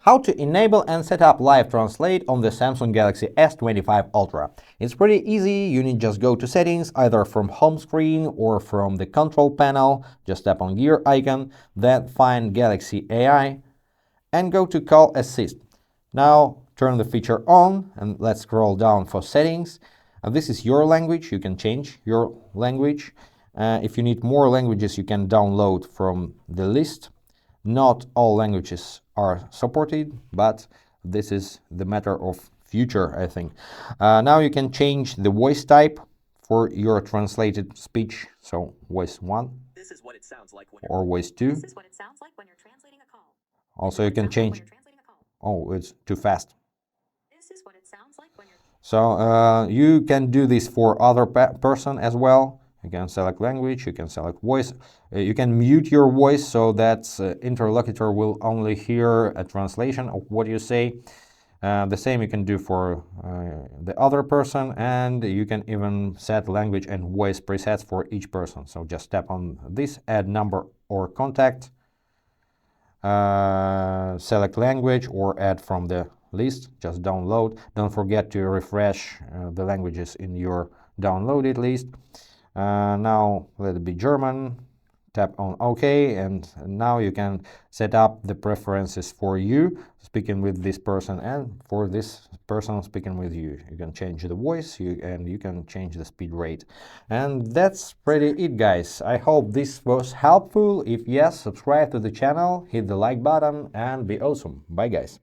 How to enable and set up live translate on the Samsung Galaxy S25 Ultra. It's pretty easy. You need just go to settings either from home screen or from the control panel. Just tap on gear icon, then find Galaxy AI and go to Call Assist. Now turn the feature on and let's scroll down for settings. This is your language. You can change your language. If you need more languages, you can download from the list. Not all languages are supported, but this is the matter of future, I think. Now you can change the voice type for your translated speech. So voice 1 This is what it sounds like when or voice 2. This is what it sounds like when you're translating a call. Also you can change. Oh, it's too fast. This is what it sounds like when you're... So you can do this for other person as well. You can select language, you can select voice, you can mute your voice so that interlocutor will only hear a translation of what you say. The same you can do for the other person, and you can even set language and voice presets for each person. So just tap on this, add number or contact, select language or add from the list, just download. Don't forget to refresh the languages in your downloaded list. Now let it be German, tap on OK, and now you can set up the preferences for you speaking with this person and for this person speaking with you. You can change the voice and you can change the speed rate. And that's pretty it, guys. I hope this was helpful. If yes, subscribe to the channel, hit the like button and be awesome. Bye guys.